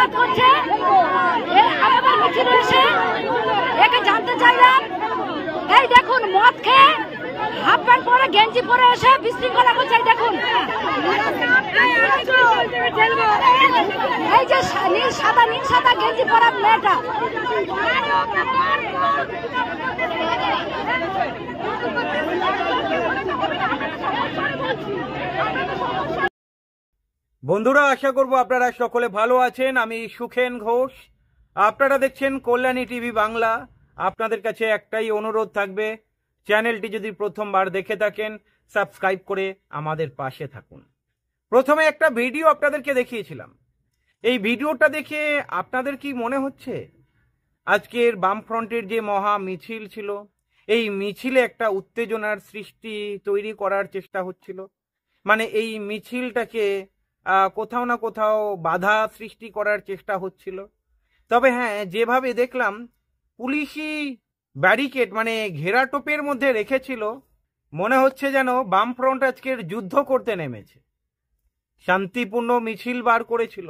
প্রতিবাদ করছে। আমাদের মিছিল এসে একে জানতে চাইলাম, এই দেখুন মদ খেয়ে হাফ প্যান্ট পরে গেঞ্জি পরে এসে বিশৃঙ্খলা করছে। দেখুন এই যে নীল সাদা গেঞ্জি পরা মেয়েটা। বন্ধুরা, আশা করব আপনারা সকলে ভালো আছেন। আমি সুখেন ঘোষ, আপনারা দেখছেন কল্যাণী টিভি বাংলা। আপনাদের কাছে একটাই অনুরোধ থাকবে, চ্যানেলটি যদি প্রথমবার দেখে থাকেন সাবস্ক্রাইব করে আমাদের পাশে থাকুন। প্রথমে একটা ভিডিও আপনাদেরকে দেখিয়েছিলাম। এই ভিডিওটা দেখে আপনাদের কি মনে হচ্ছে আজকের বামফ্রন্টের যে মহা মিছিল ছিল, এই মিছিলে একটা উত্তেজনার সৃষ্টি তৈরি করার চেষ্টা হচ্ছিল? মানে এই মিছিলটাকে কোথাও না কোথাও বাধা সৃষ্টি করার চেষ্টা হচ্ছিল। তবে হ্যাঁ, যেভাবে দেখলাম পুলিশি ব্যারিকেড মানে ঘেরাটোপের মধ্যে রেখেছিল, মনে হচ্ছে যেন বামফ্রন্ট আজকের যুদ্ধ করতে নেমেছে। শান্তিপূর্ণ মিছিল বার করেছিল,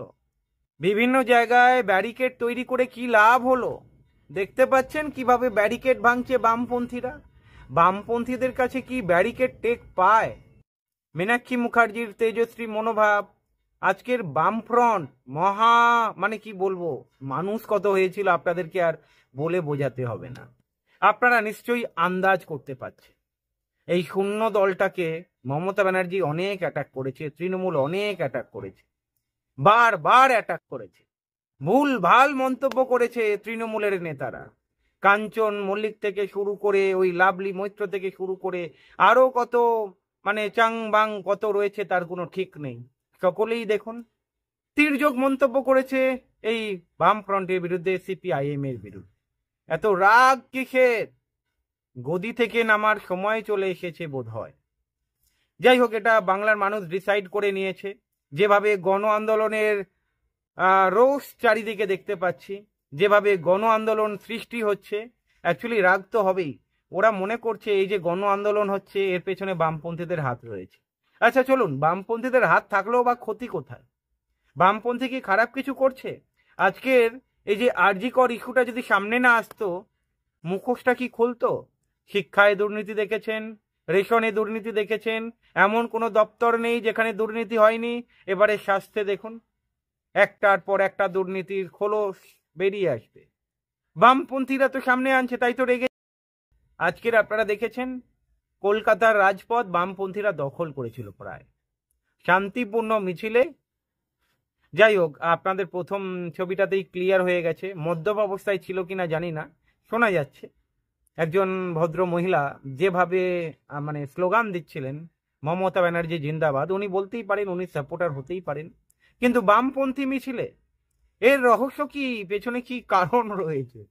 বিভিন্ন জায়গায় ব্যারিকেড তৈরি করে কি লাভ হলো দেখতে পাচ্ছেন কিভাবে ব্যারিকেড ভাঙছে বামপন্থীরা। বামপন্থীদের কাছে কি ব্যারিকেড টেক পায়? মীনাক্ষী মুখার্জির তেজশ্রী মনোভাব, আজকের বামফ্রন্ট মহা মানে কি বলবো, মানুষ কত হয়েছিল আপনাদেরকে আর বলে বোঝাতে হবে না। আপনারা নিশ্চয়ই আন্দাজ করতে পারছেন এই শূন্য দলটাকে মমতা ব্যানার্জি অনেক অ্যাটাক করেছে, তৃণমূল অনেক অ্যাটাক করেছে, বারবার অ্যাটাক করেছে, ভুল ভাল মন্তব্য করেছে তৃণমূলের নেতারা। কাঞ্চন মল্লিক থেকে শুরু করে ওই লাভলি মৈত্র থেকে শুরু করে আরো কত মানে চাং বাং কত রয়েছে তার কোনো ঠিক নেই। সকলেই দেখুন তির্যক মন্তব্য করেছে এই বামফ্রন্টের বিরুদ্ধে, সিপিআইএম এর বিরুদ্ধে। এত রাগ কিসের? গদি থেকে নামার সময় চলে এসেছে বোধ হয়। যাই হোক, এটা বাংলার মানুষ ডিসাইড করে নিয়েছে। যেভাবে গণ আন্দোলনের রোষ চারিদিকে দেখতে পাচ্ছি, যেভাবে গণ আন্দোলন সৃষ্টি হচ্ছে, অ্যাকচুয়ালি রাগ তো হবেই। ওরা মনে করছে এই যে গণ আন্দোলন হচ্ছে এর পেছনে বামপন্থীদের হাত রয়েছে। আচ্ছা চলুন, বামপন্থীদের হাত থাকলেও বা ক্ষতি কোথায়? বামপন্থী কি খারাপ কিছু করছে? আজকের এই যে আরজি কর ইস্যুটা যদি সামনে না আসতো, মুখোশটা কি খুলতো? শিক্ষায় দুর্নীতি দেখেছেন, রেশনে দুর্নীতি দেখেছেন, এমন কোনো দপ্তর নেই যেখানে দুর্নীতি হয়নি। এবারে স্বাস্থ্যে দেখুন, একটার পর একটা দুর্নীতির খোলস বেরিয়ে আসবে। বামপন্থীরা তো সামনে আনছে, তাই তো রেগে। আজকের আপনারা দেখেছেন কলকাতার রাজপথ বামপন্থীরা দখল করেছিল প্রায় শান্তিপূর্ণ মিছিলে। যাই হোক, আপনাদের প্রথম ছবিটাতেই ক্লিয়ার হয়ে গেছে। মদ্যপ অবস্থায় ছিল কিনা জানি না, শোনা যাচ্ছে একজন ভদ্র মহিলা যেভাবে মানে স্লোগান দিচ্ছিলেন মমতা ব্যানার্জি জিন্দাবাদ, উনি বলতেই পারেন, উনি সাপোর্টার হতেই পারেন, কিন্তু বামপন্থী মিছিলে এর রহস্য কি, পেছনে কি কারণ রয়েছে?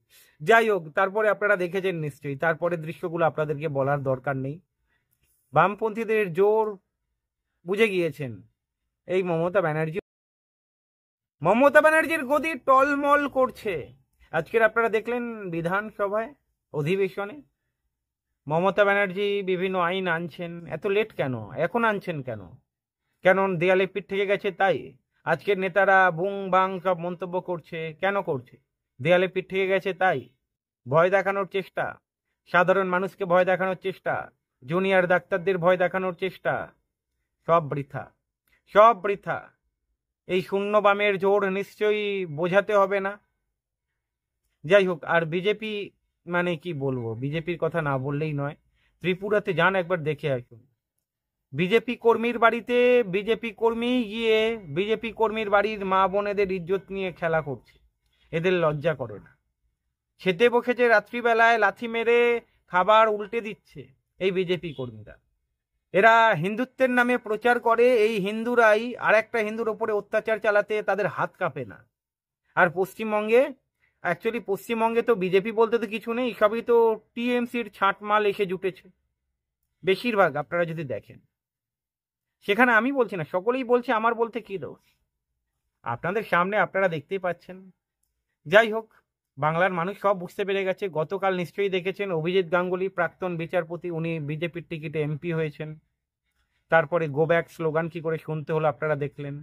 যাই হোক, তারপরে আপনারা দেখেছেন নিশ্চয়ই, তারপরে দৃশ্যগুলো আপনাদেরকে বলার দরকার নেই। বামপন্থীদের জোর বুঝে গিয়েছেন এই মমতা ব্যানার্জির গদি টলমল করছে। আজকের আপনারা দেখলেন বিধানসভায় অধিবেশনে মমতা ব্যানার্জি বিভিন্ন আইন আনছেন। এত লেট কেন? এখন আনছেন কেন? কেন দেয়ালে পিঠ থেকে গেছে তাই? আজকের নেতারা বুং বাং সব মন্তব্য করছে, কেন করছে? দেয়ালে পিঠ থেকে গেছে তাই? ভয় দেখানোর চেষ্টা, সাধারণ মানুষকে ভয় দেখানোর চেষ্টা, জুনিয়র ডাক্তারদের ভয় দেখানোর চেষ্টা, সব বৃথা, সব বৃথা। এই শূন্য বামের জোর নিশ্চয়ই বোঝাতে হবে না। যাই হোক, আর বিজেপি মানে কি বলবো, বিজেপির কথা না বললেই নয়। ত্রিপুরাতে যান, একবার দেখে আসুন। বিজেপি কর্মীর বাড়িতে বিজেপি কর্মী গিয়ে বিজেপি কর্মীর বাড়ির মা বোনেদের ইজ্জত নিয়ে খেলা করছে। এদের লজ্জা করে না? খেতে বসেছে রাত্রিবেলায়, লাথি মেরে খাবার উল্টে দিচ্ছে এই বিজেপি কর্মীরা। এরা হিন্দুত্বের নামে প্রচার করে, এই হিন্দুরাই আর একটা হিন্দুর ওপরে অত্যাচার চালাতে তাদের হাত কাঁপে না। আর পশ্চিমবঙ্গে, অ্যাকচুয়ালি পশ্চিমবঙ্গে তো বিজেপি বলতে তো কিছু নেই, সবই তো টিএমসির ছাঁটমাল এসে জুটেছে বেশিরভাগ। আপনারা যদি দেখেন সেখানে, আমি বলছি না, সকলেই বলছে, আমার বলতে কি দোষ? আপনাদের সামনে আপনারা দেখতেই পাচ্ছেন। যাই হোক, বাংলার মানুষ সব বুঝতে পেরে গেছে। গতকাল নিশ্চয়ই দেখেছেন অভিজিৎ গাঙ্গুলি, প্রাক্তন বিচারপতি, উনি বিজেপির টিকিটে এমপি হয়েছেন। তারপরে গো ব্যাক স্লোগান কি করে শুনতে হলো আপনারা দেখলেন।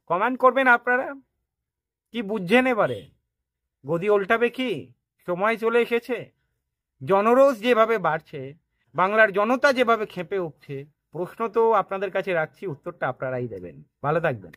কমেন্ট করবেন আপনারা। কি বুঝছেন এবারে? গদি উল্টাবে কি? সময় চলে এসেছে। জনরোষ যেভাবে বাড়ছে, বাংলার জনতা যেভাবে ক্ষেপে উঠছে, প্রশ্ন তো আপনাদের কাছে রাখছি, উত্তরটা আপনারাই দেবেন। ভালো থাকবেন।